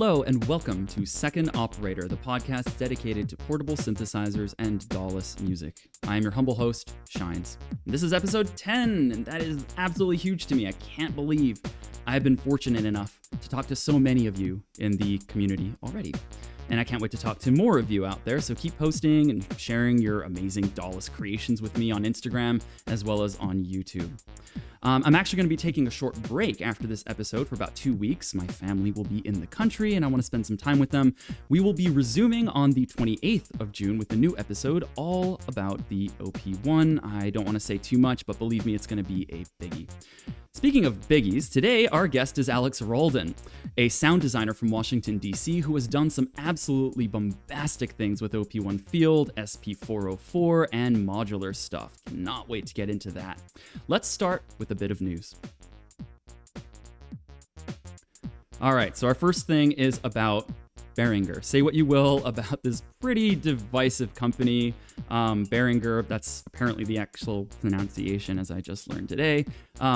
Hello and welcome to Second Operator, the podcast dedicated to portable synthesizers and DAWless music. I am your humble host, Shines. And this is episode 10, and that is absolutely huge to me. I can't believe I've been fortunate enough to talk to so many of you in the community already. And I can't wait to talk to more of you out there, so keep posting and sharing your amazing DAWless creations with me on Instagram as well as on YouTube. I'm actually going to be taking a short break after this episode for about 2 weeks. My family will be in the country and I want to spend some time with them. We will be resuming on the 28th of June with a new episode all about the OP1. I don't want to say too much, but believe me, it's going to be a biggie. Speaking of biggies, today our guest is Alex Roldan, a sound designer from Washington, D.C., who has done some absolutely bombastic things with OP1 Field, SP404, and modular stuff. Cannot wait to get into that. Let's start with a bit of news. All right, so our first thing is about Behringer. Say what you will about this pretty divisive company. Behringer, that's apparently the actual pronunciation as I just learned today.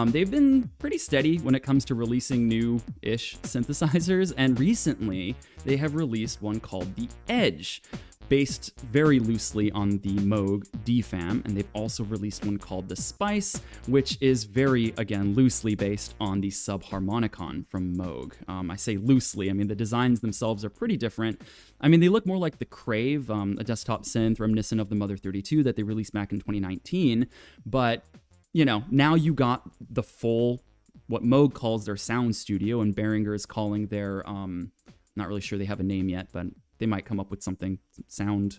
They've been pretty steady when it comes to releasing new-ish synthesizers, and recently they have released one called the Edge, based very loosely on the Moog DFAM, and they've also released one called the Spice, which is very, again, loosely based on the Subharmonicon from Moog. I say loosely, I mean, the designs themselves are pretty different. I mean, they look more like the Crave, a desktop synth reminiscent of the Mother 32 that they released back in 2019, but, you know, now you got the full, what Moog calls their sound studio, and Behringer is calling their, not really sure they have a name yet, but they might come up with something, sound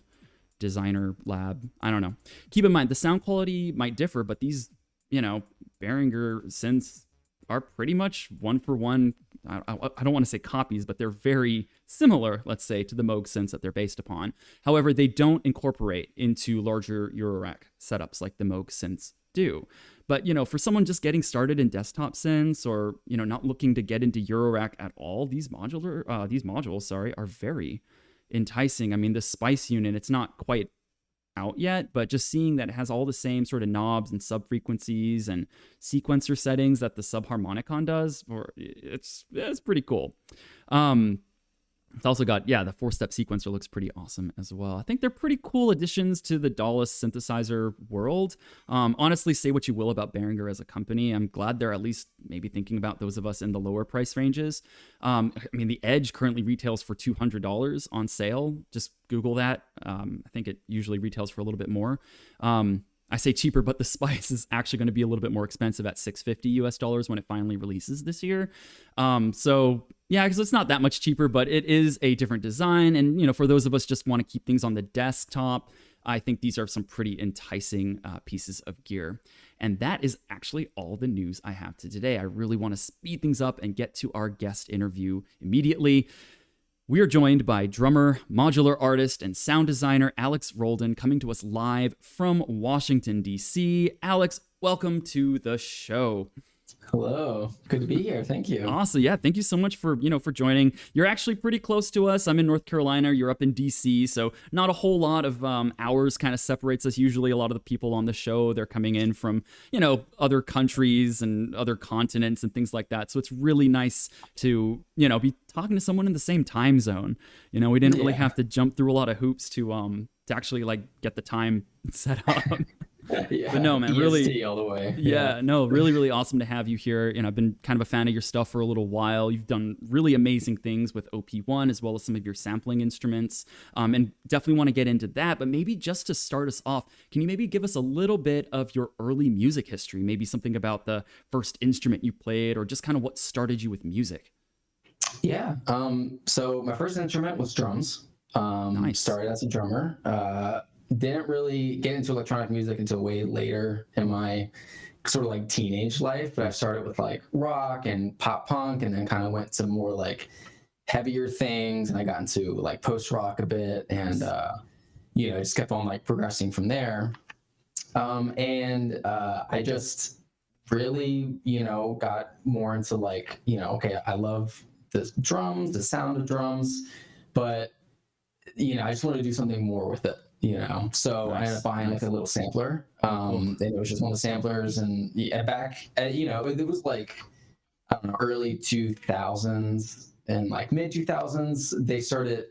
designer lab. I don't know. Keep in mind, the sound quality might differ, but these, you know, Behringer synths are pretty much one for one. I don't want to say copies, but they're very similar, let's say, to the Moog synths that they're based upon. However, they don't incorporate into larger Eurorack setups like the Moog synths do. But, you know, for someone just getting started in desktop synths or, you know, not looking to get into Eurorack at all, these modules are very enticing. I mean, the Spice unit, it's not quite out yet, but just seeing that it has all the same sort of knobs and sub-frequencies and sequencer settings that the Subharmonicon does, it's pretty cool. It's also got, the 4-step sequencer looks pretty awesome as well. I think they're pretty cool additions to the DAWless synthesizer world. Honestly, say what you will about Behringer as a company. I'm glad they're at least maybe thinking about those of us in the lower price ranges. I mean, the Edge currently retails for $200 on sale. Just Google that. I think it usually retails for a little bit more. I say cheaper, but the Spice is actually going to be a little bit more expensive at $650 US when it finally releases this year. So yeah, because it's not that much cheaper, but it is a different design. And, you know, for those of us just want to keep things on the desktop, I think these are some pretty enticing pieces of gear. And that is actually all the news I have today. I really want to speed things up and get to our guest interview immediately. We are joined by drummer, modular artist, and sound designer Alex Roldan, coming to us live from Washington, D.C. Alex, welcome to the show. Hello. Good to be here. Thank you. Awesome. Yeah. Thank you so much for joining. You're actually pretty close to us. I'm in North Carolina. You're up in DC. So not a whole lot of hours kind of separates us. Usually a lot of the people on the show, they're coming in from, you know, other countries and other continents and things like that. So it's really nice to, you know, be talking to someone in the same time zone. You know, we didn't really have to jump through a lot of hoops to actually like get the time set up. But no, man, really, all the way. Really, really awesome to have you here. You know, I've been kind of a fan of your stuff for a little while. You've done really amazing things with OP1 as well as some of your sampling instruments, and definitely want to get into that. But maybe just to start us off, can you maybe give us a little bit of your early music history? Maybe something about the first instrument you played, or just kind of what started you with music? Yeah. So my first instrument was drums. Nice. Started as a drummer. Didn't really get into electronic music until way later in my sort of like teenage life, but I started with like rock and pop punk, and then kind of went to more like heavier things, and I got into like post rock a bit, and you know, just kept on like progressing from there. I just really, you know, got more into like, you know, okay, I love the drums, the sound of drums, but you know, I just wanted to do something more with it. You know, so I ended up buying like a little sampler. And it was just one of the samplers, and back, you know, it was like, I don't know, early 2000s, in like mid 2000s, they started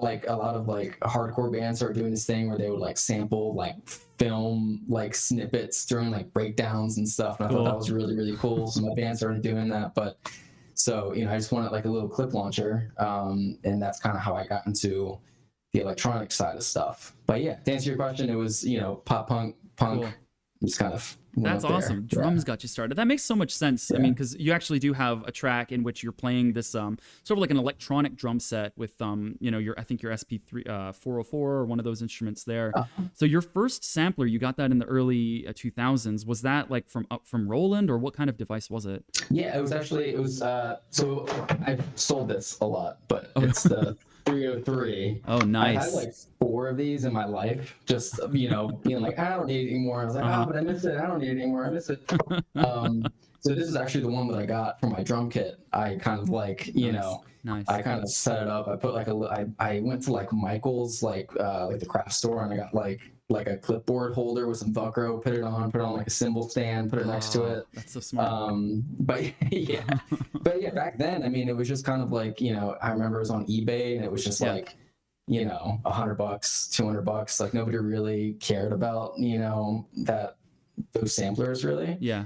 like a lot of like hardcore bands started doing this thing where they would like sample like film like snippets during like breakdowns and stuff. And I thought that was really, really cool. So my band started doing that. But so, you know, I just wanted like a little clip launcher. And that's kind of how I got into the electronic side of stuff. But yeah, to answer your question, it was, you know, pop punk, Cool. just kind of. That's awesome. Drums got you started. That makes so much sense. I mean, because you actually do have a track in which you're playing this sort of like an electronic drum set with you know, I think your SP3 404 or one of those instruments there. So your first sampler, you got that in the early 2000s. Was that like from Roland, or what kind of device was it? Yeah, it was so I've sold this a lot, but it's the 303. Oh, nice. I had like 4 of these in my life, just, you know, being like, I don't need it anymore. I was like, oh, but I miss it. I don't need it anymore. I miss it. So this is actually the one that I got for my drum kit. I kind of like, you know, I kind of set it up. I put like I went to like Michael's, like the craft store, and I got like a clipboard holder with some Velcro, put it on like a cymbal stand, put it next to it. That's so smart. But yeah, back then, I mean, it was just kind of like, you know, I remember it was on eBay, and it was just like, you know, $100, $200. Like nobody really cared about, you know, those samplers really. Yeah.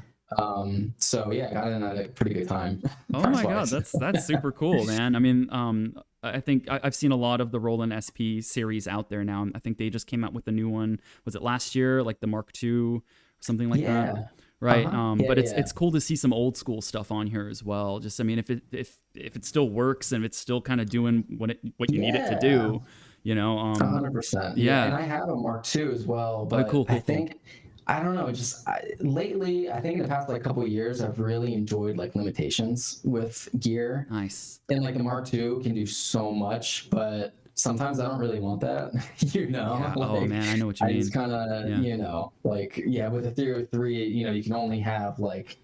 So yeah, I got in at a pretty good time. Oh my God, that's super cool, man. I mean, I think I've seen a lot of the Roland SP series out there now. I think they just came out with a new one. Was it last year, like the Mark II, or something like that? Right. But it's cool to see some old school stuff on here as well. Just, I mean, if it still works and if it's still kind of doing what you need it to do, you know. 100%. Yeah, and I have a Mark II as well. But cool. I think. I don't know. Lately, I think in the past like couple of years, I've really enjoyed like limitations with gear. Nice. And like the Mark II can do so much, but sometimes I don't really want that. You know. Yeah. Like, oh man, I know what you mean. I just kind of, you know, like with the 303, you know, you can only have like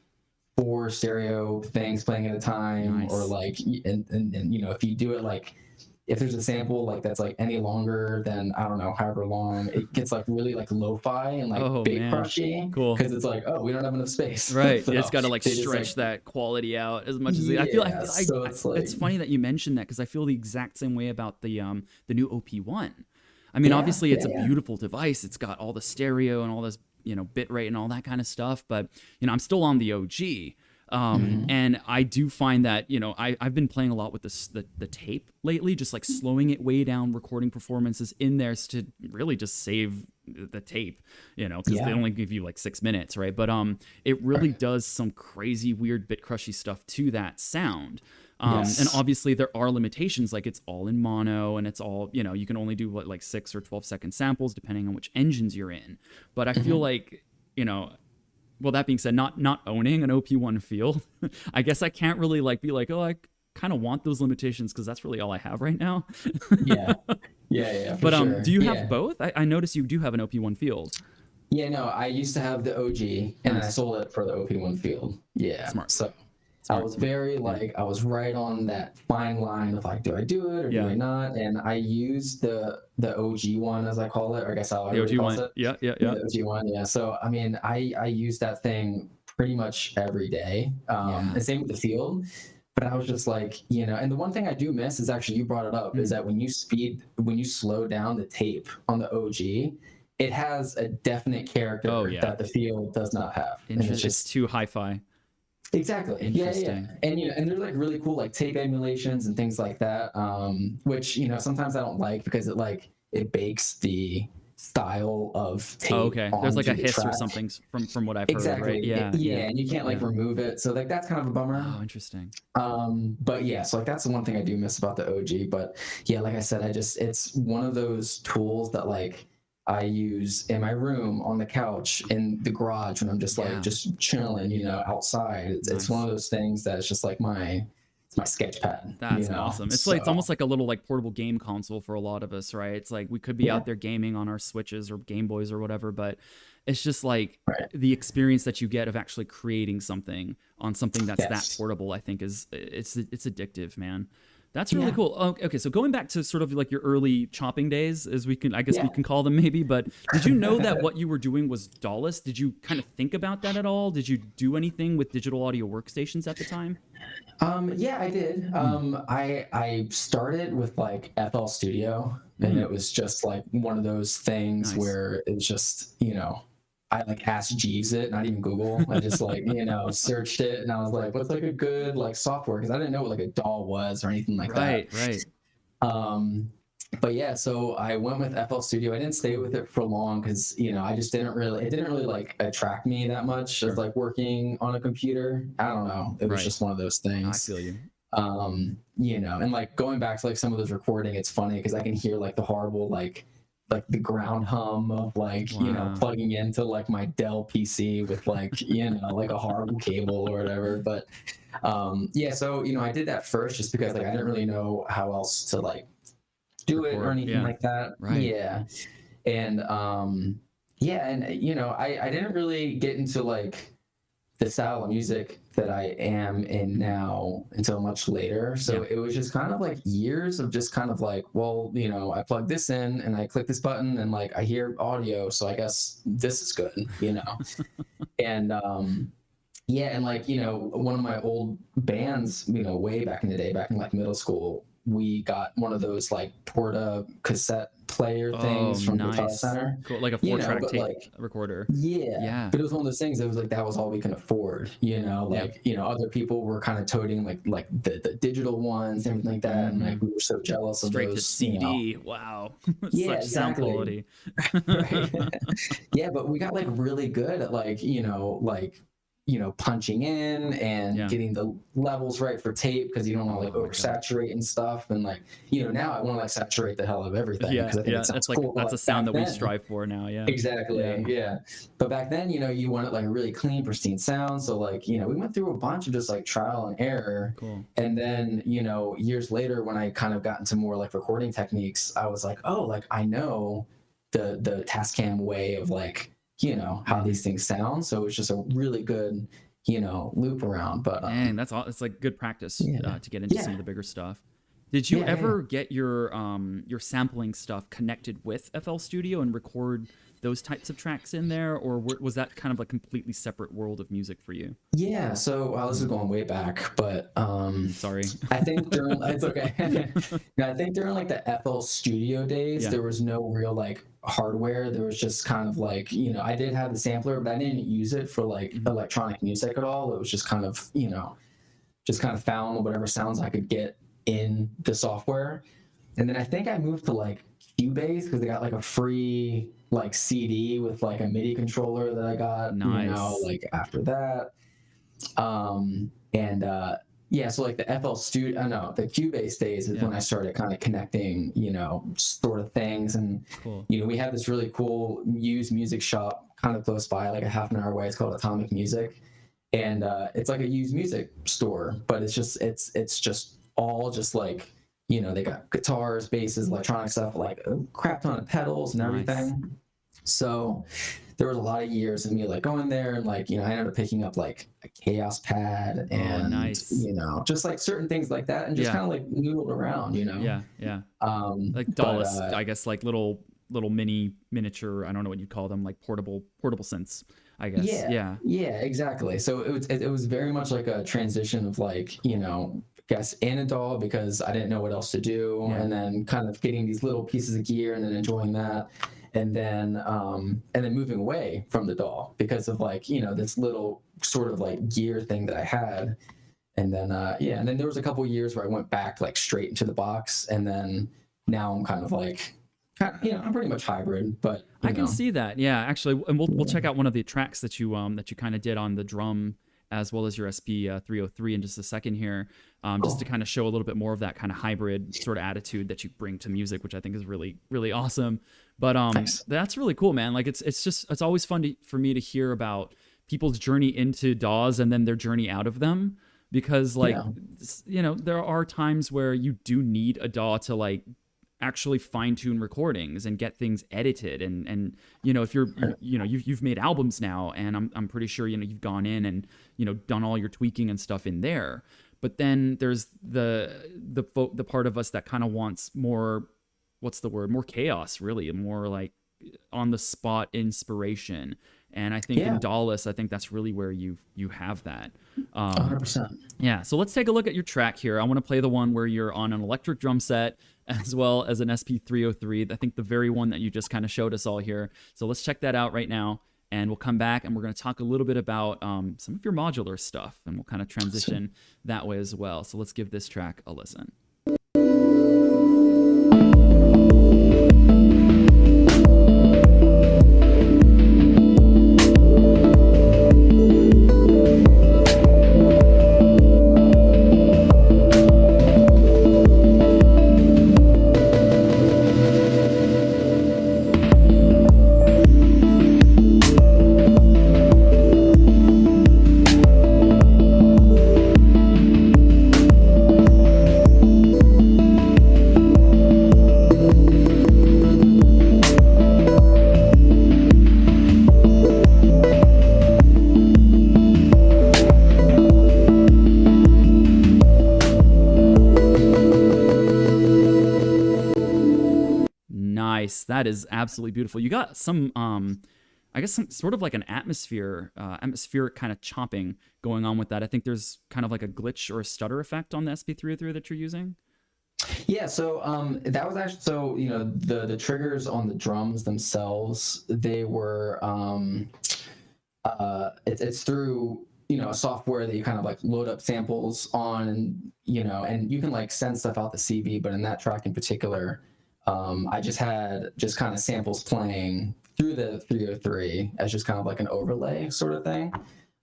4 stereo things playing at a time, or like, and you know, if you do it like. If there's a sample like that's like any longer than, I don't know, however long, it gets like really like lo-fi and like big crushy. Cool. Because it's like, oh, we don't have enough space. Right. So it's got to like stretch that quality out as much as I feel. So it's funny that you mentioned that, because I feel the exact same way about the new OP1. I mean, obviously it's a beautiful device. It's got all the stereo and all this, you know, bit rate and all that kind of stuff. But, you know, I'm still on the OG. And I do find that, you know, I've been playing a lot with the tape lately, just like slowing it way down, recording performances in there to really just save the tape, you know, because they only give you like 6 minutes, right? But it really does some crazy weird bit crushy stuff to that sound. And obviously there are limitations, like it's all in mono, and it's all, you know, you can only do like 6 or 12-second samples depending on which engines you're in. But I feel like, you know, well, that being said, not owning an OP1 field, I guess I can't really like be like, oh, I kind of want those limitations because that's really all I have right now. Yeah. But sure. Do you have both? I notice you do have an OP1 field. Yeah, no, I used to have the OG, and I sold it for the OP1 field. Yeah, smart. So I was very like, I was right on that fine line of like, do I do it or do I not? And I used the OG one, as I call it, or I guess how everybody calls it. Yeah. The OG one, yeah. So I mean, I use that thing pretty much every day. And same with the field. But I was just like, you know, and the one thing I do miss is actually, you brought it up, is that when you slow down the tape on the OG, it has a definite character that the field does not have. And it's just too hi-fi. Exactly. Yeah. And you know, and there's like really cool like tape emulations and things like that, which, you know, sometimes I don't like because it bakes the style of tape. Oh, okay. There's like a hiss or something from what I've heard, right? Yeah, and you can't like remove it, so like that's kind of a bummer. Oh, interesting. But yeah, so like that's the one thing I do miss about the OG. But yeah, like I said, it's one of those tools that like I use in my room, on the couch, in the garage, when I'm just like just chilling, you know, outside. It's one of those things that's just like my sketch pad. That's awesome. It's like, it's almost like a little like portable game console for a lot of us, right? It's like we could be out there gaming on our Switches or Game Boys or whatever, but it's just like the experience that you get of actually creating something on something that's that portable, I think it's addictive, man. That's really Yeah. cool. Okay, so going back to sort of like your early chopping days, as we can, I guess we Yeah. can call them maybe. But did you know that what you were doing was DAWless? Did you kind of think about that at all? Did you do anything with digital audio workstations at the time? Yeah, I did. Hmm. I started with like FL Studio, and Hmm. it was just like one of those things Nice. where it's just, I like asked Jeeves it, not even Google. I just like, searched it, and I was like, what's like a good like software? Because I didn't know what like a DAW was or anything like that. Right. Right. Um, but yeah, so I went with FL Studio. I didn't stay with it for long because I just it didn't really like attract me that much as Sure. like working on a computer. I don't know. It was Right. just one of those I things. feel you. And like going back to like some of those recording, it's funny because I can hear like the horrible like the ground hum of like Wow. plugging into like my Dell PC with like like a horrible cable or whatever. But yeah, so I did that first just because like I didn't really know how else to like do it or Record. anything Yeah. like that. Right. Yeah. And yeah, and I didn't really get into like the style of music that I am in now until much later. So Yeah. it was just kind of like years of just kind of like, well, I plug this in and I click this button and like I hear audio, so I guess this is good. And yeah, and like, one of my old bands, way back in the day, back in like middle school, we got one of those like Porta cassette player Oh, things from Guitar nice. Center, Cool. Like a 4-track but tape like, recorder. yeah, Yeah. but it was one of those things that was like that was all we can afford, Yeah. like, other people were kind of toting like the digital ones, everything like that, and Hmm. like we were so jealous of Straight to those. CD. Wow. Yeah, Such sound exactly. quality. Right. Yeah, but we got like really good at like, punching in and Yeah. getting the levels right for tape because you don't want to like Oh my God. oversaturate and stuff. And like, now I want to like saturate the hell of everything Yeah. because I think it Yeah. sounds That's like, cool. But that's a like sound back that we then, strive for now. Yeah. Yeah. exactly, yeah. But back then, you wanted like a really clean, pristine sound. So like, we went through a bunch of just like trial and error. Cool. And then, years later, when I kind of got into more like recording techniques, I was like, oh, like I know the Tascam way of like, how Mhm. these things sound. So it's just a really good, loop around. But Dang, that's all. It's like good practice yeah, to get into some yeah, of the bigger stuff. Did you yeah, yeah. ever get your sampling stuff connected with FL Studio and record those types of tracks in there, or was that kind of a completely separate world of music for you? Yeah, so this is Mm, going way back, but sorry. I think during it's okay. Yeah, I think during like the FL Studio days, Yeah. there was no real like hardware. There was just kind of like I did have the sampler, but I didn't use it for like Hmm. electronic music at all. It was just kind of just kind of found whatever sounds I could get in the software. And then I think I moved to like Cubase because they got like a free like CD with like a MIDI controller that I got, Nice. like after that. And yeah, so like the FL Studio, no, the Cubase days is Yeah. when I started kind of connecting, sort of things. And, Cool. we have this really cool used music shop kind of close by, like a half an hour away. It's called Atomic Music. And it's like a used music store, but it's just all just like, they got guitars, basses, electronic stuff, like a crap ton of pedals and Nice. everything. So there was a lot of years of me like going there and like, I ended up picking up like a Chaos pad Oh, and, nice. just like certain things like that and just Yeah. kind of like noodled around. Yeah. Yeah. Like But DAWless, I guess, like little miniature. I don't know what you'd call them, like portable synths. I guess. yeah, Yeah. yeah, exactly. So it was very much like a transition of like, I guess Anadol because I didn't know what else to do, Yeah. and then kind of getting these little pieces of gear and then enjoying that. And then moving away from the doll because of like this little sort of like gear thing that I had, and then yeah, and then there was a couple years where I went back like straight into the box, and then now I'm kind of like I'm pretty much hybrid, but I can see that. Yeah, actually, and we'll check out one of the tracks that you kind of did on the drum as well as your SP 303 in just a second here, just to cool. kind of show a little bit more of that kind of hybrid sort of attitude that you bring to music, which I think is really really awesome. But Nice. that's really cool, man. Like it's always fun for me to hear about people's journey into DAWs and then their journey out of them, because like Yeah. there are times where you do need a DAW to like actually fine tune recordings and get things edited, and if you've made albums now, and I'm pretty sure you've gone in and done all your tweaking and stuff in there, but then there's the part of us that kind of wants more, what's the word, more chaos, really, more like on the spot inspiration. And I think in Yeah, DAWless, I think that's really where you have that. Um, 100%. yeah, so let's take a look at your track here. I want to play the one where you're on an electric drum set as well as an SP303. I think the very one that you just kind of showed us all here. So let's check that out right now, and we'll come back and we're going to talk a little bit about some of your modular stuff, and we'll kind of transition that way as well. So let's give this track a listen. Nice. That is absolutely beautiful. You got some, I guess, some sort of like an atmospheric kind of chopping going on with that. I think there's kind of like a glitch or a stutter effect on the SP303 that you're using. Yeah, so that was actually, so the triggers on the drums themselves, they were it's through a software that you kind of like load up samples on, and and you can like send stuff out the CV, but in that track in particular, I just had kind of samples playing through the 303 as just kind of like an overlay sort of thing.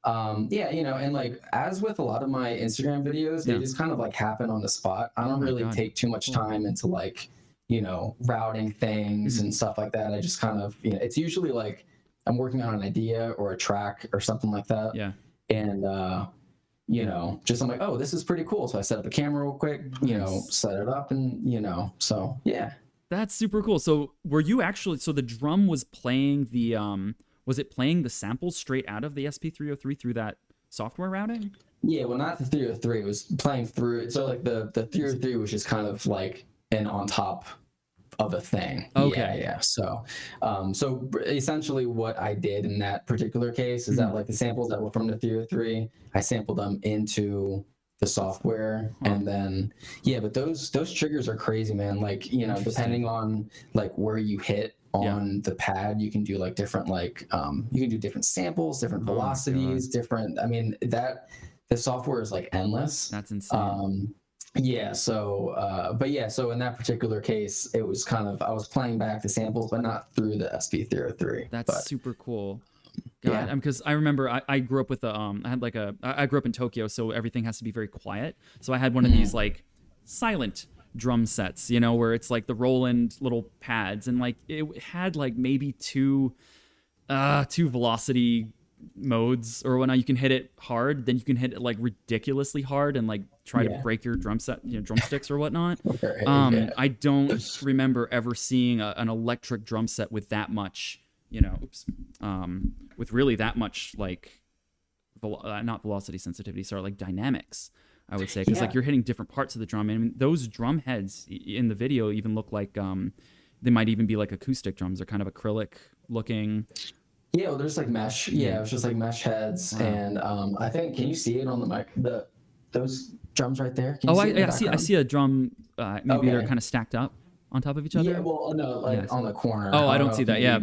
Yeah, and like as with a lot of my Instagram videos, they just kind of like happen on the spot. I don't really take too much time into like, routing things and stuff like that. I just kind of, it's usually like I'm working on an idea or a track or something like that. Yeah. And, just I'm like, oh, this is pretty cool. So I set up a camera real quick, set it up, and, so yeah. That's super cool. So were you actually, so the drum was playing the, was it playing the samples straight out of the SP303 through that software routing? Yeah, well, not the 303. It was playing through it. So like the 303 was just kind of like an on top of a thing. Okay. Yeah. So, so essentially what I did in that particular case is that like the samples that were from the 303, I sampled them into the software, and then but those triggers are crazy, man. Like depending on like where you hit on the pad, you can do like different like you can do different samples, different velocities, different, I mean, that the software is like endless. That's insane. Yeah, so but yeah, so in that particular case, it was kind of, I was playing back the samples but not through the SP303. That's super cool. God, because I remember I grew up with I grew up in Tokyo, so everything has to be very quiet. So I had one of these like silent drum sets, where it's like the Roldan little pads, and like it had like maybe two velocity modes, or when you can hit it hard, then you can hit it like ridiculously hard and like try to break your drum set, drumsticks or whatnot. I don't remember ever seeing an electric drum set with that much, with really that much like not velocity sensitivity, sorry, like dynamics, I would say, because like you're hitting different parts of the drum, and those drum heads in the video even look like they might even be like acoustic drums. They're kind of acrylic looking. Yeah, well, there's like mesh. Yeah, it was just like mesh heads, and I think, can you see it on the mic? Those drums right there. Can you see I see a drum. Maybe they're kind of stacked up on top of each other. Yeah, well, no, like on the corner. Oh, I don't see that. Yeah.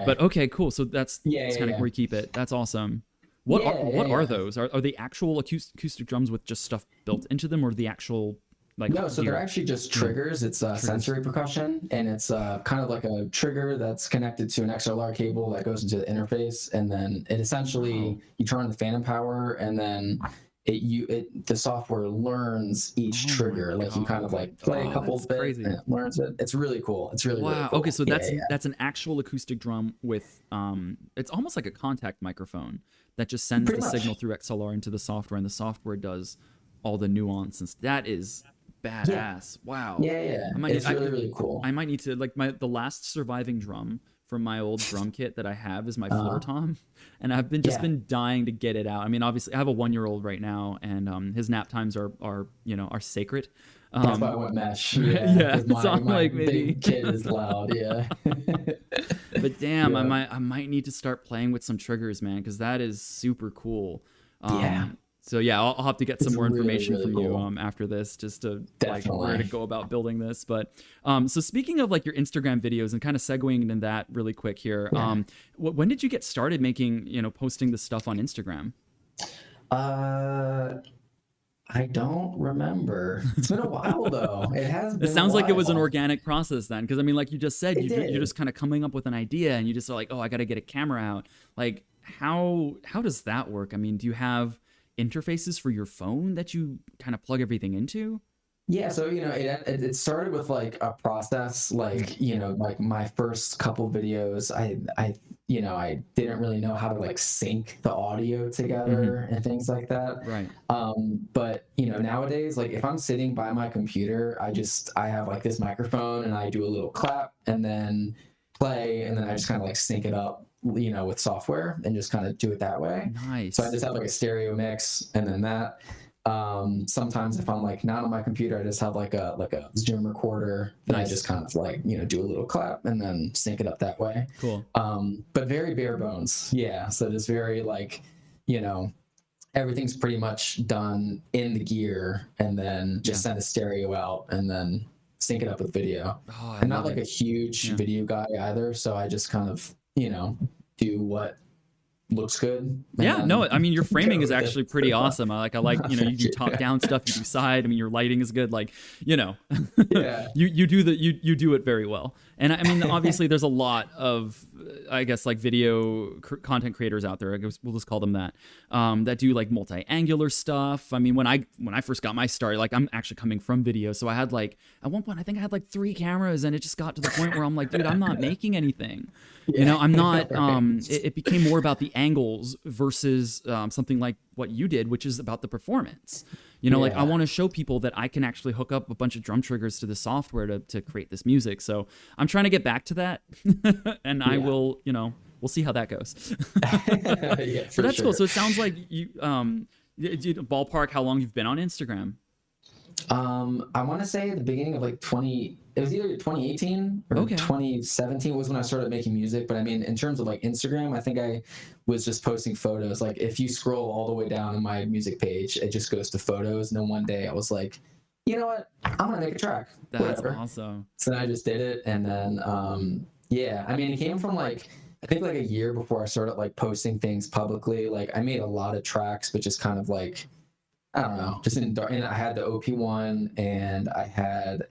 But okay, cool. So that's kind of where you keep it. That's awesome. What are those? Are they actual acoustic drums with just stuff built into them, or the actual like? No, so they're actually just triggers. It's sensory percussion, and it's kind of like a trigger that's connected to an XLR cable that goes into the interface, and then it essentially you turn on the phantom power, and then the software learns each trigger. Like you kind of like play a couple bits and it learns it. It's really cool. It's really really cool. Okay, so that's an actual acoustic drum with it's almost like a contact microphone that just sends the signal through XLR into the software, and the software does all the nuances. That is badass. Wow. Yeah. It's really really cool. I might need to, like, the last surviving drum from my old drum kit that I have is my floor Uh, tom, and I've been just yeah, been dying to get it out. I mean, obviously, I have a 1-year-old right now, and his nap times are are sacred. that's why I Um, went mesh. Yeah, yeah, because so I'm my like maybe. big kid is loud. Yeah, But damn, yeah, I might need to start playing with some triggers, man, because that is super cool. yeah. So yeah, I'll have to get some It's more really information really from you cool. after this, just to like where to Definitely. go about building this. But so speaking of like your Instagram videos and kind of segueing into that really quick here, Yeah. when did you get started making posting the stuff on Instagram? Uh, I don't remember. It's been a while though. It has It been a sounds like it was an while. organic process then, because I mean, like you just said, It you're did. just kind of coming up with an idea, and you just are like, oh, I got to get a camera out. Like, how does that work? I mean, do you have interfaces for your phone that you kind of plug everything into? Yeah, so it started with like a process, like like my first couple videos, I didn't really know how to like sync the audio Mm-hmm. together and things like that. Right. But nowadays, like if I'm sitting by my computer, I have like this microphone and I do a little clap and then play and then I just kind of like sync it up, with software and just kind of do it that way. So I Nice. just have like a stereo mix and then that. Sometimes if I'm like not on my computer, I just have like a Zoom recorder and I just Nice. kind of like do a little clap and then sync it up that way. Cool. But very bare bones, yeah. So just very like you know everything's pretty much done in the gear and then Yeah. just send a stereo out and then sync it up with video. Oh, I I'm not love like a it. huge Yeah. video guy either, so I just kind of do what looks good and Yeah, no, I then mean your go framing is with it. actually pretty awesome. I like, you Thank do you. top down stuff, you do side. I mean your lighting is good. Like, you know, Yeah. you do you do it very well. And I mean obviously there's a lot of I guess like video content creators out there. I guess we'll just call them that. That do like multi-angular stuff. I mean when I first got my start, like I'm actually coming from video, so I had like at one point I think I had like 3 cameras, and it just got to the point where I'm like, dude, I'm not making anything. Yeah. I'm not. Right. It became more about the angles versus something like what you did, which is about the performance. Like I Yeah. want to show people that I can actually hook up a bunch of drum triggers to the software to create this music. So I'm trying to get back to that, and I Yeah. will. We'll see how that goes. Yeah, But for that's cool. sure. So it sounds like you ballpark how long you've been on Instagram. I want to say the beginning of like 20, it was either 2018 or Okay. 2017 was when I started making music. But I mean, in terms of like Instagram, I think I was just posting photos. Like if you scroll all the way down in my music page, it just goes to photos. And then one day I was like, you know what? I'm going to make a track, That's whatever. awesome. So then I just did it. And then, yeah, I mean, it came from like, I think like a year before I started like posting things publicly. Like I made a lot of tracks, but just kind of like, I don't know, just in dark. And I had the OP1 and I had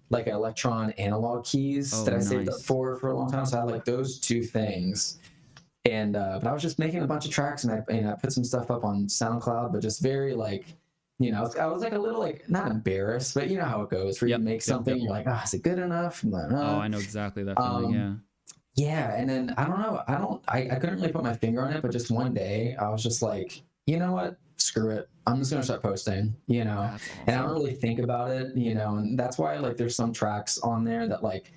like an Electron analog keys Oh, that I saved up nice. for a long time. So I had like those 2 things. And but I was just making a bunch of tracks and I put some stuff up on SoundCloud, but just very like, I was like a little like not embarrassed, but you know how it goes where you Yep. make Yep. something, Yep. you're like, is it good enough? I'm like, Oh, I know exactly that feeling. um, Yeah. yeah, and then I don't know. I couldn't really put my finger on it, but just one day I was just like, you know what? Screw it. I'm just gonna start posting, That's and I don't awesome. really think about it, and that's why like there's some tracks on there that like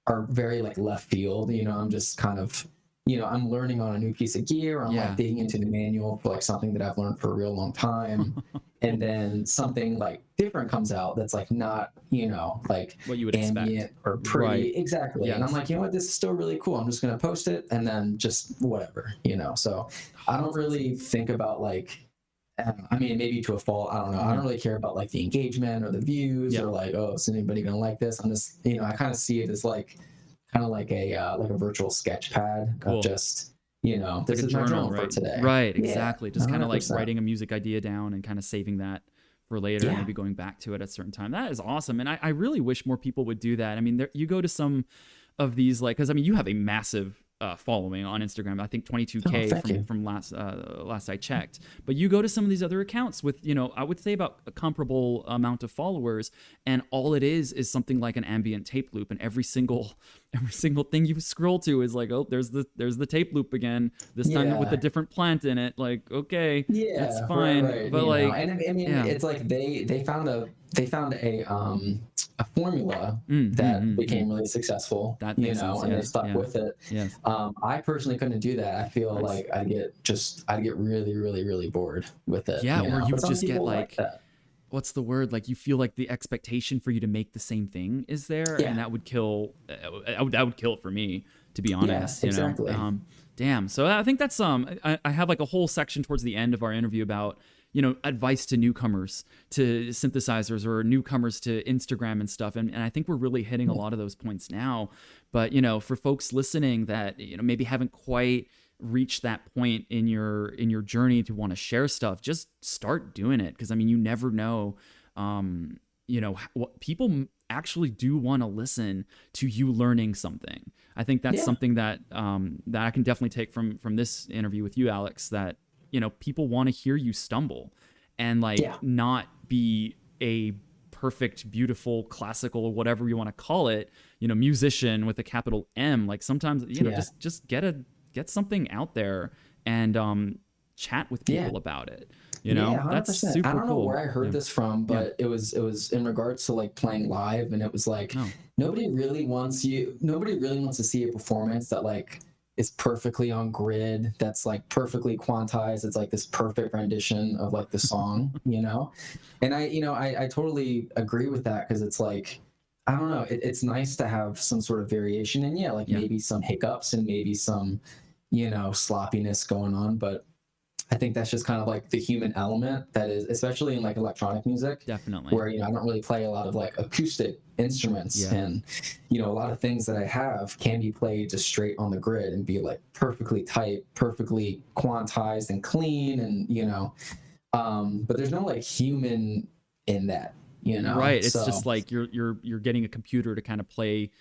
are very like left field, I'm just kind of, I'm learning on a new piece of gear, or I'm like Yeah. digging into the manual for like something that I've learned for a real long time. And then something like different comes out that's like not, like What you would expect. ambient or Right. pretty exactly. And I'm Yes. like, you know what, this is still really cool. I'm just gonna post it and then just whatever. So I Oh, don't that's awesome. really think about like I mean, maybe to a fault. I don't know. I Hmm. don't really care about like the engagement or the views Yeah. or like, oh, is anybody gonna like this? I'm just, I kind of see it as like kind of like a virtual sketch pad of Cool. just, It's like this a is my journal, journal for right? today. Right. Yeah, Exactly. Just kind of like 100%. writing a music idea down and kind of saving that for later and Yeah. maybe going back to it at a certain time. That is awesome. And I really wish more people would do that. I mean, you go to some of these, like, because I mean, you have a massive following on Instagram. I think Oh, 22K thank you. from last I checked. But you go to some of these other accounts with, I would say about a comparable amount of followers, and all it is something like an ambient tape loop, and every single thing you scroll to is like, oh, there's the tape loop again. This time with a Yeah. different plant in it. Like, okay, it's Yeah, right, fine, right. but like, And I mean, yeah, it's like they found a a formula Mm, mm, that mm, became mm. really successful, That you makes know, sense. and they Yeah. stuck Yeah. with it. Yes. I personally couldn't do that. I feel Nice. like I'd get really, really, really bored with it, Yeah. you Or know, you but would some just get people like like, that. what's the word? Like you feel like the expectation for you to make the same thing is there, and Yeah. that would kill. That would kill it for me, to be Yeah, honest. You know. exactly. Damn. So I think that's I have like a whole section towards the end of our interview about, you know, advice to newcomers to synthesizers or newcomers to Instagram and stuff, and I think we're really hitting a lot of those points now. But you know, for folks listening that, you know, maybe haven't quite reached that point in your journey to want to share stuff, just start doing it, because I mean, you never know. You know what people actually do want to listen to you learning something. I think that's Yeah. something that that I can definitely take from this interview with you, Alex. That, you know, people want to hear you stumble and like Yeah. not be a perfect, beautiful, classical, whatever you want to call it, you know, musician with a capital M. Like sometimes, you know, Yeah. just get something out there and chat with Yeah. people about it. You Yeah, know, that's 100%. I super don't know cool. where I heard Yeah. this from, Yeah. but it was in regards to like playing live, and it was like No. nobody really wants to see a performance that like is perfectly on grid, that's like perfectly quantized. It's like this perfect rendition of like the song, you know? And I totally agree with that, because it's like, I don't know, it's nice to have some sort of variation, and yeah, like Yeah. maybe some hiccups and maybe some, you know, sloppiness going on, but I think that's just kind of like the human element that is, especially in like electronic music, Definitely. where, you know, I don't really play a lot of like acoustic instruments, Yeah. and, you know, a lot of things that I have can be played just straight on the grid and be like perfectly tight, perfectly quantized and clean, and, you know, but there's no like human in that, you know? Right. It's So just like you're getting a computer to kind of play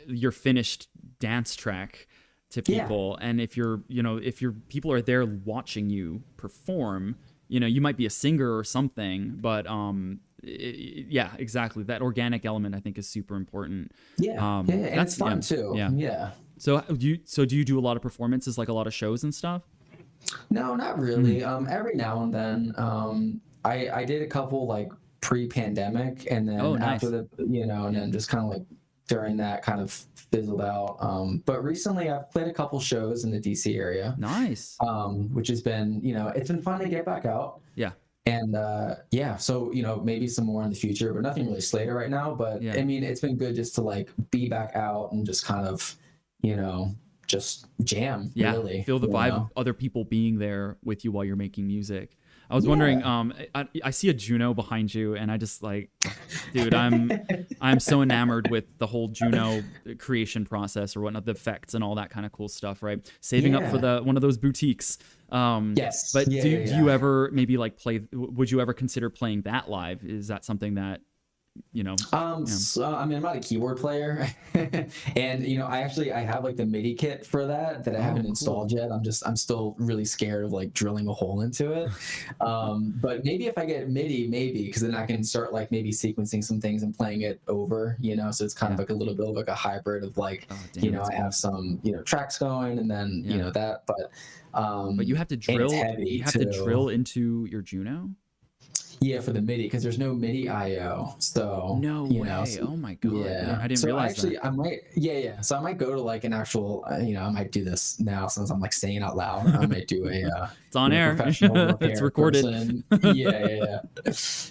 your finished dance track to yeah, people. And if you're, you know, if your people are there watching you perform, you know, you might be a singer or something, but yeah, exactly. That organic element I think is super important. yeah, yeah, and That's it's fun too. yeah. Yeah. So do you do a lot of performances, like a lot of shows and stuff? No, not really. Every now and then, I did a couple like pre-pandemic, and Oh, then after nice. the, you know, and then just kind of like during that kind of fizzled out. But recently I've played a couple shows in the DC area, Nice. which has been, you know, it's been fun to get back out. Yeah. And yeah, so, you know, maybe some more in the future, but nothing really slated right now. But Yeah. I mean, it's been good just to like be back out and just kind of, you know, just jam, Yeah, really. feel the You vibe know? of other people being there with you while you're making music. I was wondering, Yeah. I see a Juno behind you, and I just like, dude, I'm so enamored with the whole Juno creation process or whatnot, the effects and all that kind of cool stuff, right? Saving up for Yeah. one of those boutiques. Yes. But Yeah, do yeah, you yeah. ever maybe like would you ever consider playing that live? Is that something that, you know? Yeah. So, I mean, I'm not a keyboard player, and, you know, I have like the MIDI kit for that I Oh, haven't cool. installed yet. I'm still really scared of like drilling a hole into it. But maybe if I get MIDI, maybe, because then I can start like maybe sequencing some things and playing it over, you know. So it's kind of Yeah. like a little bit of like a hybrid of like, Oh, you damn, know, that's I cool. have some, you know, tracks going, and then, you Yeah. know, that, But you have to and it's drill. heavy You have to too. drill into your Juno. Yeah, for the MIDI, because there's no MIDI IO. So, No you know, way. Oh my god. yeah. I didn't So realize actually, that. I might, yeah. So I might go to like an actual, you know, I might do this now since I'm like saying out loud. I might do a, It's on you know, air. professional It's repair recorded. person.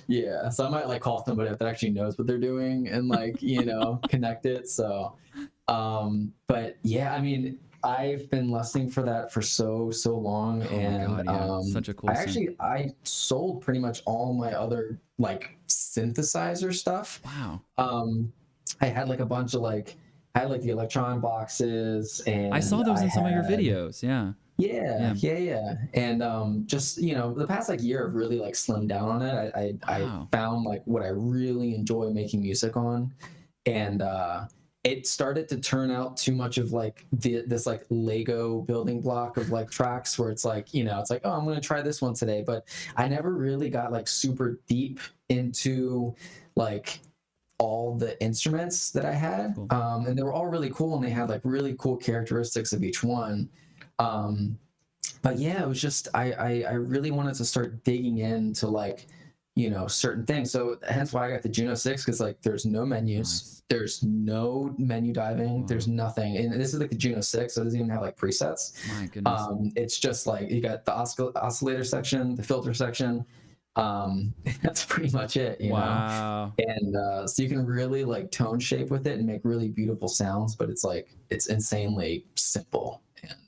Yeah. So I might like call somebody that actually knows what they're doing and like, you know, connect it. So, but yeah, I mean, I've been lusting for that for so long, Oh my and god, yeah. Such a cool synth. I sold pretty much all my other like synthesizer stuff. Wow. I had like a bunch of like, I had like the Electron boxes, I saw and those I in some of your had, videos. Yeah. Yeah. yeah, and just, you know, the past like year I've really like slimmed down on it. I Wow. found like what I really enjoy making music on, and it started to turn out too much of like this like Lego building block of like tracks, where it's like, you know, it's like, oh, I'm gonna try this one today, but I never really got like super deep into like all the instruments that I had. Cool. And they were all really cool, and they had like really cool characteristics of each one. Um, but yeah, it was just I really wanted to start digging into like certain things. So hence why I got the Juno 6, because like there's no menus, Nice. there's no menu diving, there's Wow. nothing. And this is like the Juno 6, so it doesn't even have like presets. My goodness. It's just like you got the oscillator section, the filter section. That's pretty much it. Wow. And so you can really like tone shape with it and make really beautiful sounds, but it's insanely simple. And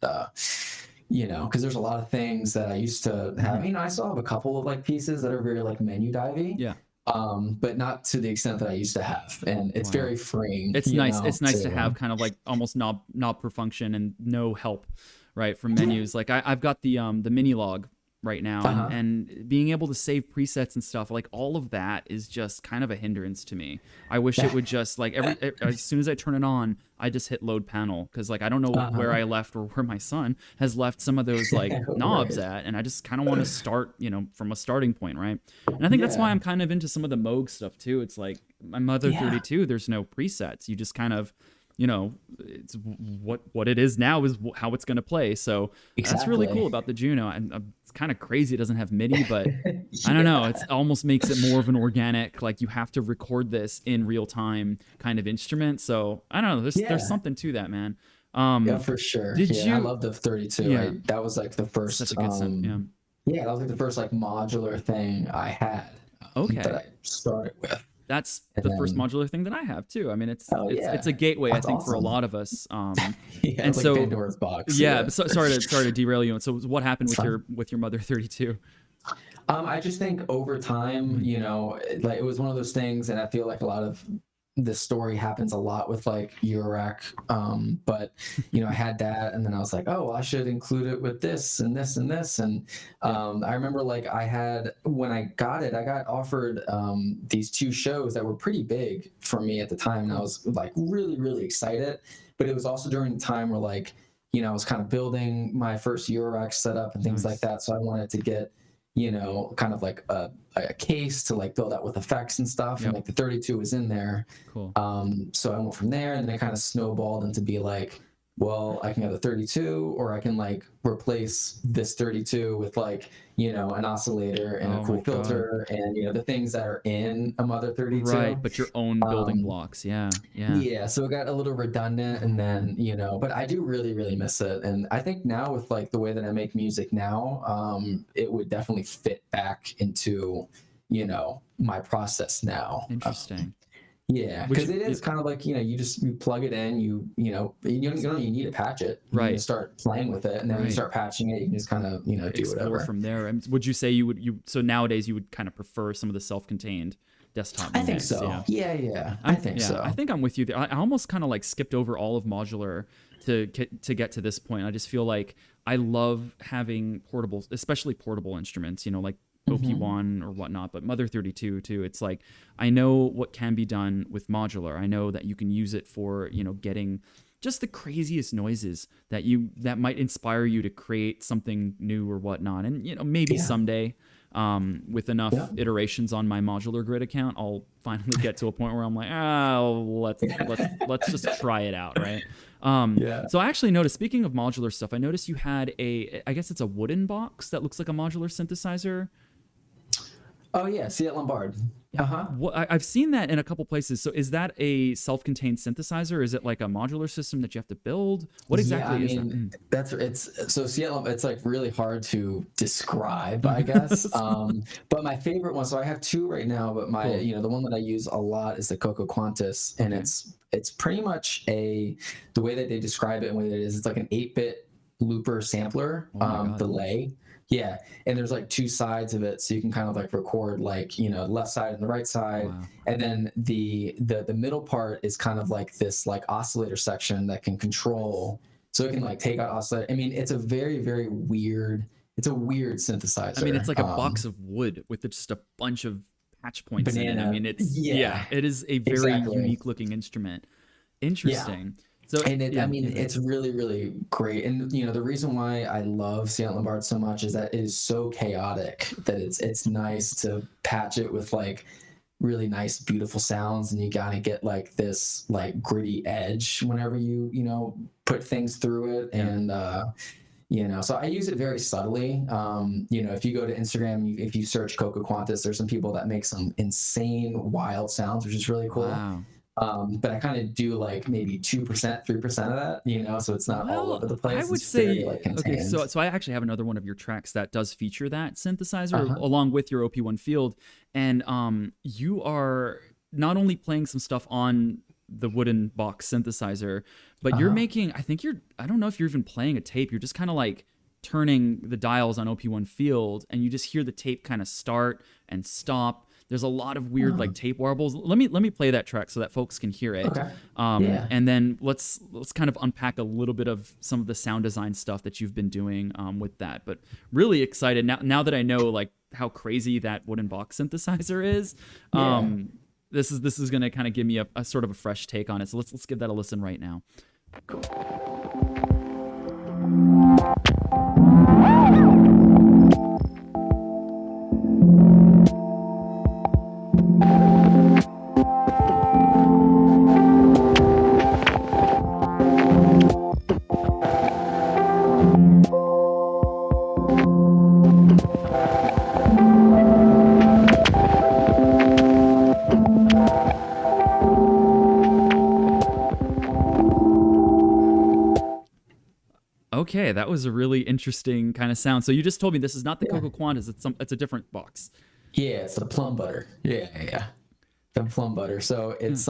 because there's a lot of things that I used to have. I still have a couple of like pieces that are very like menu divey, Yeah. but not to the extent that I used to have. And it's Wow. very freeing. It's nice. It's nice to have kind of like almost knob per function and no help, right, from menus. Like I've got the mini log right now, and being able to save presets and stuff, like all of that is just kind of a hindrance to me. I wish it would just like as soon as I turn it on, I just hit load panel, because like I don't know where I left or where my son has left some of those like knobs at, and I just kind of want to start from a starting point, right? And I think that's why I'm kind of into some of the Moog stuff too. It's like my Mother 32, there's no presets. You just kind of it's what it is now is how it's going to play. So that's really cool about the Juno. And it's kind of crazy it doesn't have MIDI, but I don't know, it almost makes it more of an organic, like you have to record this in real time kind of instrument. So I don't know, there's something to that, man. Yeah, for sure. I love the 32. Yeah. That was like the first Such a good synth, that was like the first like modular thing I had that I started with. That's the first modular thing that I have too. I mean, it's a gateway, I think, for a lot of us. And like so Pandora's box. So, sorry to derail you. So what happened with your Mother 32? I just think over time, like it was one of those things, and I feel like a lot of this story happens a lot with like Eurorack. But I had that, and then I was like, oh, well, I should include it with this and this and this. And I remember like when I got it, I got offered these two shows that were pretty big for me at the time, and I was like really, really excited. But it was also during the time where like, I was kind of building my first Eurorack setup and things like that. So I wanted to get kind of like a case to like build out with effects and stuff. And like the 32 was in there. Cool. So I went from there, and then it kind of snowballed into be like, well, I can have a 32, or I can like replace this 32 with like, an oscillator and a cool filter and, the things that are in a Mother 32. Right, but your own building blocks. Yeah. So it got a little redundant, and then, but I do really, really miss it. And I think now with like the way that I make music now, it would definitely fit back into, my process now. Interesting. Because it is kind of like, you plug it in, you don't need to patch it. You can start playing with it, and then when you start patching it, you can just kind of, do explore whatever from there. And would you say so nowadays you would kind of prefer some of the self-contained desktop I think so. Yeah. I think so. I think I'm with you there. I almost kind of like skipped over all of modular to get to this point. I just feel like I love having portables, especially portable instruments, like OP1 or whatnot, but Mother 32 too. It's like, I know what can be done with modular. I know that you can use it for, getting just the craziest noises that might inspire you to create something new or whatnot. And, maybe someday, with enough iterations on my modular grid account, I'll finally get to a point where I'm like, let's just try it out. Right. So I actually noticed, speaking of modular stuff, I noticed you had I guess it's a wooden box that looks like a modular synthesizer. Oh yeah, see at Lombard. I've seen that in a couple places. So is that a self-contained synthesizer? Is it like a modular system that you have to build? What exactly is that? It's like really hard to describe, I guess. But my favorite one, so I have two right now, but my the one that I use a lot is the Coco Quantus, and it's pretty much the way that they describe it and what it is, it's like an 8-bit looper sampler delay. Yeah, and there's like two sides of it, so you can kind of like record like left side and the right side, and then the middle part is kind of like this like oscillator section that can control, so it can like take out oscillator. I mean, it's a very, very weird. It's a weird synthesizer. I mean, it's like a box of wood with just a bunch of patch points in it. I mean, it's it is a very unique looking instrument. Interesting. So, it's really, really great. And, the reason why I love Saint Lombard so much is that it is so chaotic that it's nice to patch it with like really nice, beautiful sounds. And you got to get like this like gritty edge whenever you put things through it. And, So I use it very subtly. If you go to Instagram, if you search Coco Quantas, there's some people that make some insane wild sounds, which is really cool. Wow. But I kind of do like maybe 2%, 3% of that, so it's not all over the I place. would It's very say, like okay, contained. so I actually have another one of your tracks that does feature that synthesizer Uh-huh. along with your OP1 field, and you are not only playing some stuff on the wooden box synthesizer, but you're Uh-huh. making, I don't know if you're even playing a tape, you're just kind of like turning the dials on OP1 field, and you just hear the tape kind of start and stop. There's a lot of weird like tape warbles. Let me play that track so that folks can hear it. Okay. Yeah. And then let's kind of unpack a little bit of some of the sound design stuff that you've been doing with that. But really excited now that I know like how crazy that wooden box synthesizer is. This is gonna kind of give me a sort of a fresh take on it. So let's give that a listen right now. Okay, that was a really interesting kind of sound. So you just told me this is not the Coco Quantas; it's a different box. Yeah, it's the plum butter. Yeah. The plum butter. So it's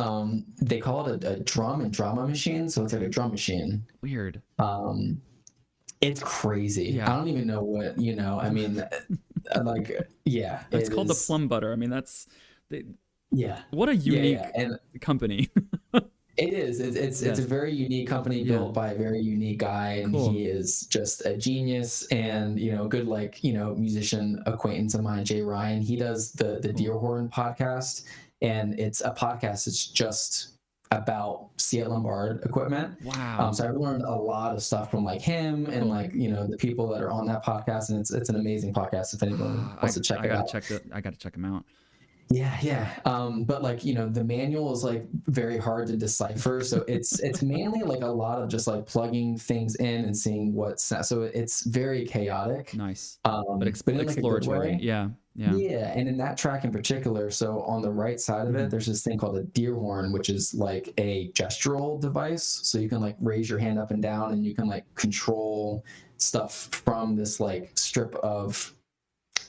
they call it a drum and drama machine. So it's like a drum machine. Weird. It's crazy. Yeah. I don't even know what, I mean, like, yeah. It's called the plum butter. I mean, Yeah. What a unique And company. it is. It's a very unique company built by a very unique guy, and he is just a genius and good musician acquaintance of mine, Jay Ryan. He does the Deerhorn podcast, and it's a podcast that's just about C.L. Lombard equipment. Wow. So I've learned a lot of stuff from like him and the people that are on that podcast, and it's an amazing podcast if anyone wants to check it out. I gotta check them out. Yeah. But the manual is like very hard to decipher. So it's mainly like a lot of just like plugging things in and seeing so it's very chaotic. Nice. But Exploratory. Yeah. Yeah. And in that track in particular, so on the right side of it, there's this thing called a Deerhorn, which is like a gestural device. So you can like raise your hand up and down, and you can like control stuff from this like strip of,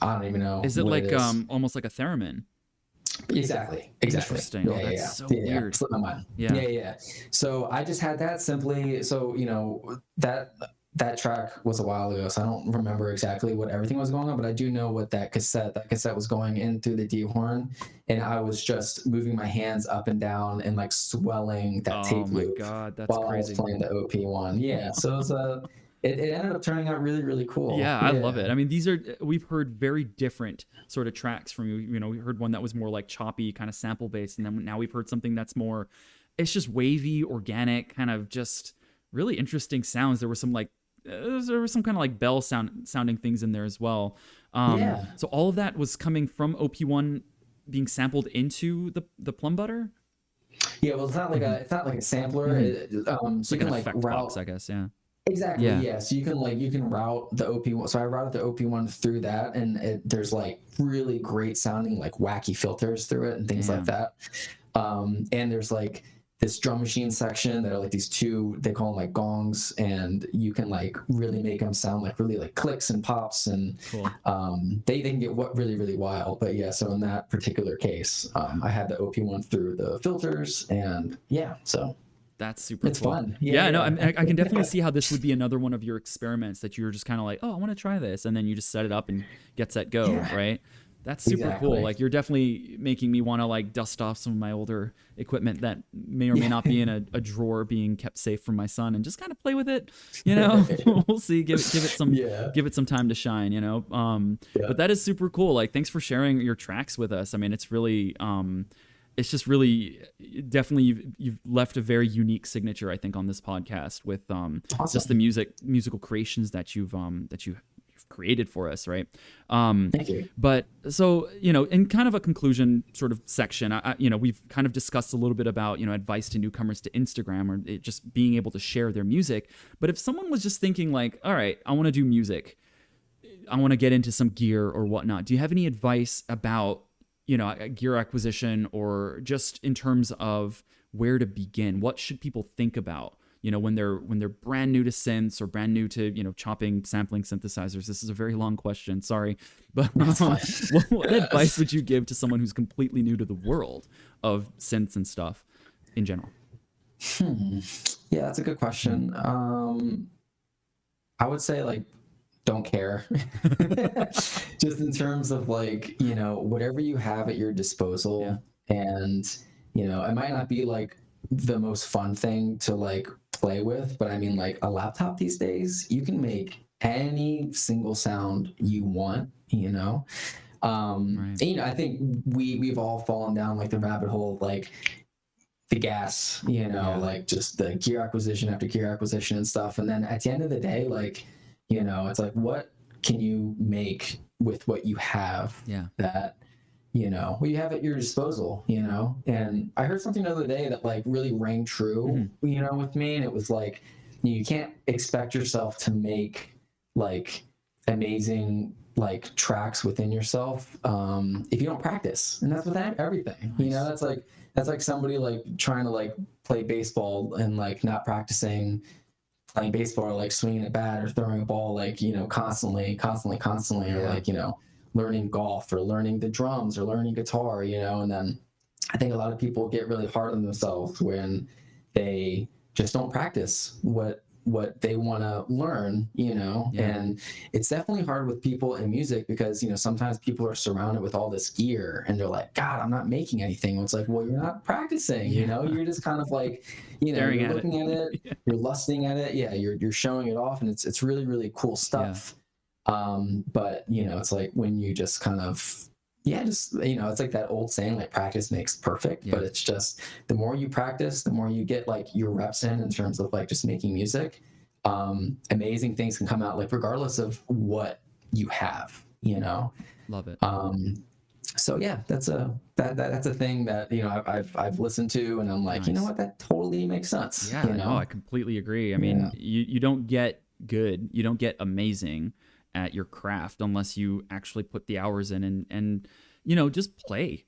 I don't even know. Is it like almost like a theremin? Exactly. Interesting. That's so weird. Slipped my mind. Yeah. So I just had that simply. So that track was a while ago, so I don't remember exactly what everything was going on, but I do know what that cassette was going in through the D-horn, and I was just moving my hands up and down and like swelling that tape loop. Oh my God, that's while crazy. I was playing the OP1. Yeah. So it was it ended up turning out really, really cool. Yeah, I love it. I mean, we've heard very different sort of tracks from you. We heard one that was more like choppy, kind of sample based, and then now we've heard something that's more, it's just wavy, organic, kind of just really interesting sounds. There were some like, there was some kind of like bell sounding things in there as well. So all of that was coming from OP1 being sampled into the plum butter. Yeah, well, it's not like a sampler. So you can like route box, I guess. Yeah. Exactly. Yeah. So you can route the OP1. So I routed the OP1 through that, and there's like really great sounding like wacky filters through it and things like that. And there's like this drum machine section that are like these two, they call them like gongs, and you can like really make them sound like really like clicks and pops, and they can get really, really wild. But yeah, so in that particular case, I had the OP1 through the filters, and so that's super it's cool. fun. No, I can definitely see how this would be another one of your experiments that you're just kind of like, oh, I want to try this, and then you just set it up and get set go, right? That's super cool. Like, you're definitely making me want to like dust off some of my older equipment that may or may not be in a drawer being kept safe from my son, and just kind of play with it. We'll see. Give it some time to shine. But that is super cool. Like, thanks for sharing your tracks with us. I mean, it's really it's just really definitely you've left a very unique signature, I think, on this podcast with awesome. just the musical creations that you've created for us, right? Thank you. But so, in kind of a conclusion sort of section, we've kind of discussed a little bit about, advice to newcomers to Instagram, or just being able to share their music. But if someone was just thinking like, all right, I want to do music, I want to get into some gear or whatnot, do you have any advice about, gear acquisition, or just in terms of where to begin? What should people think about, when they're brand new to synths, or brand new to, chopping, sampling synthesizers? This is a very long question, sorry. But what advice would you give to someone who's completely new to the world of synths and stuff in general? Yeah, that's a good question. I would say, like, don't care. Just in terms of, like, whatever you have at your disposal. Yeah. And, it might not be like the most fun thing to like play with, but I mean, like, a laptop these days, you can make any single sound you want, Right. and, I think we've all fallen down like the rabbit hole of like the gas, Yeah. like just the gear acquisition after gear acquisition and stuff. And then at the end of the day, like, it's like, what can you make with what you have? Yeah. That, what you have at your disposal, And I heard something the other day that like really rang true, with me. And it was like, you can't expect yourself to make like amazing like tracks within yourself if you don't practice. And that's with everything. Nice. That's like somebody like trying to like play baseball and like not practicing playing baseball, or like swinging a bat or throwing a ball, like, constantly, Yeah. or like, learning golf or learning the drums or learning guitar, and then I think a lot of people get really hard on themselves when they just don't practice what they want to learn, Yeah. And it's definitely hard with people in music because, sometimes people are surrounded with all this gear and they're like, God, I'm not making anything. It's like, well, you're not practicing, you're just kind of like, Staring you're at looking at it, Yeah. you're lusting at it. Yeah. You're showing it off, and it's really, really cool stuff. But it's like when you just kind of, it's like that old saying, like, practice makes perfect. Yeah. But it's just the more you practice, the more you get like your reps in terms of like just making music. Amazing things can come out, like regardless of what you have, Love it. So yeah, that's a thing that I've listened to, and I'm like, Nice. you know what, that totally makes sense. Yeah, no, I completely agree. I mean, you don't get good, you don't get amazing at your craft unless you actually put the hours in and just play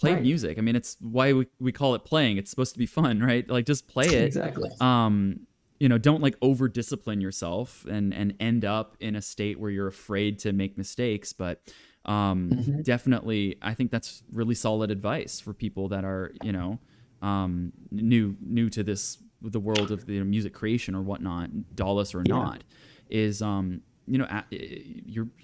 Right. music. I mean, it's why we call it playing. It's supposed to be fun, right? Like, just play it. Exactly. Don't like over discipline yourself and end up in a state where you're afraid to make mistakes. But definitely, I think that's really solid advice for people that are, new to the world of the music creation or whatnot, DAWless or not, is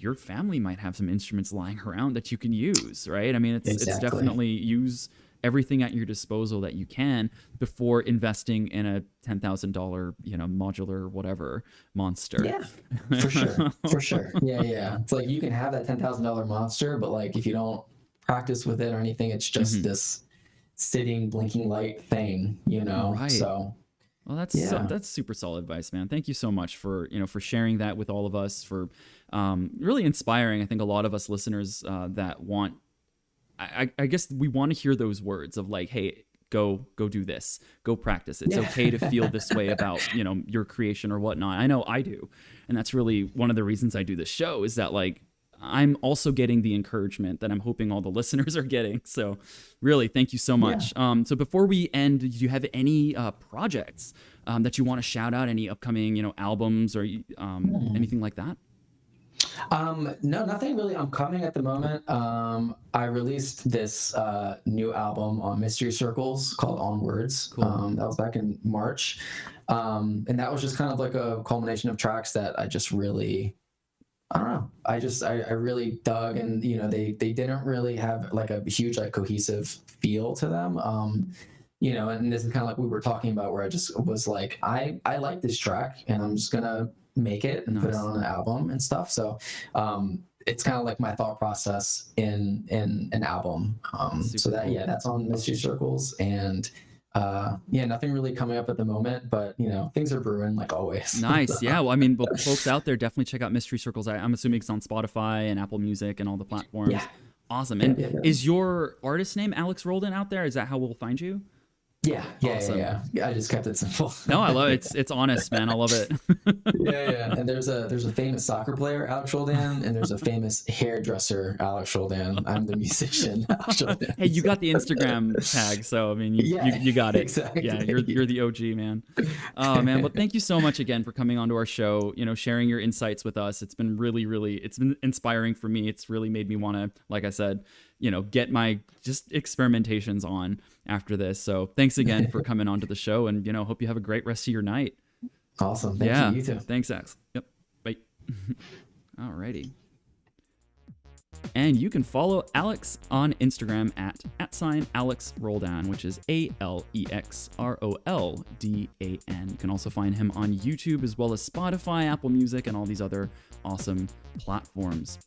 your family might have some instruments lying around that you can use, right? I mean, it's definitely use everything at your disposal that you can before investing in a $10,000 modular whatever monster. Yeah, for sure. Yeah. It's like you can have that $10,000 monster, but like if you don't practice with it or anything, it's just this sitting blinking light thing, Right. So. Well, that's super solid advice, man. Thank you so much for for sharing that with all of us, for really inspiring. I think a lot of us listeners that want, I guess we want to hear those words of like, hey, go do this, go practice. It's okay to feel this way about your creation or whatnot. I know I do, and that's really one of the reasons I do this show, is that like I'm also getting the encouragement that I'm hoping all the listeners are getting. So really, thank you so much. So before we end, do you have any projects that you want to shout out? Any upcoming, albums or anything like that? No, nothing really upcoming at the moment. I released this new album on Mystery Circles called Onwards. Cool. That was back in March. And that was just kind of like a culmination of tracks that I just really, I don't know. I really dug, and they didn't really have like a huge like cohesive feel to them. And this is kind of like we were talking about, where I just was like, I like this track, and I'm just gonna make it and put it on an album and stuff. So it's kind of like my thought process in an album. So that that's on Mystery Circles, and Yeah, nothing really coming up at the moment, but things are brewing like always. Nice. Yeah. Well, I mean, folks out there, definitely check out Mystery Circles. I'm assuming it's on Spotify and Apple Music and all the platforms. Yeah. Awesome. Yeah, And yeah, yeah. is your artist name Alex Roldan out there? Is that how we'll find you? Yeah, Awesome. yeah. I just kept it simple. No, I love it. It's honest, man. I love it. Yeah. And there's a famous soccer player, Alex Roldan, and there's a famous hairdresser, Alex Roldan. I'm the musician, Alex Roldan. Hey, you got the Instagram tag, so I mean, you got it. Exactly. Yeah, you're the OG, man. Oh man, well, thank you so much again for coming onto our show. Sharing your insights with us. It's been it's been inspiring for me. It's really made me want to, like I said, get my just experimentations on after this. So thanks again for coming onto the show, and hope you have a great rest of your night. Awesome. Thank you. You too. Thanks, Ax. Yep. Bye. Alrighty. And you can follow Alex on Instagram at @AlexRoldan, which is AlexRoldan. You can also find him on YouTube as well as Spotify, Apple Music, and all these other awesome platforms.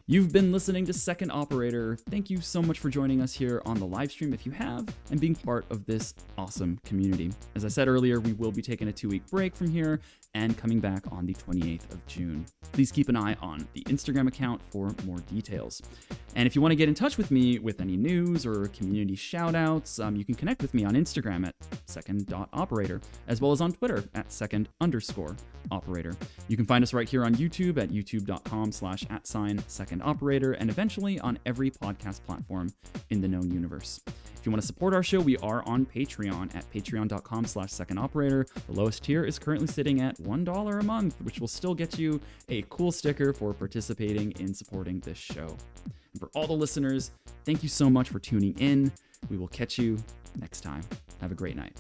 You've been listening to Second Operator. Thank you so much for joining us here on the live stream if you have, and being part of this awesome community. As I said earlier, we will be taking a 2-week break from here and coming back on the 28th of June. Please keep an eye on the Instagram account for more details. And if you want to get in touch with me with any news or community shoutouts, you can connect with me on Instagram at second.operator, as well as on Twitter at second_operator. You can find us right here on YouTube at youtube.com/@secondoperator, and eventually on every podcast platform in the known universe. If you want to support our show, we are on Patreon at patreon.com/secondoperator. The lowest tier is currently sitting at $1 a month, which will still get you a cool sticker for participating in supporting this show. And for all the listeners, thank you so much for tuning in. We will catch you next time. Have a great night.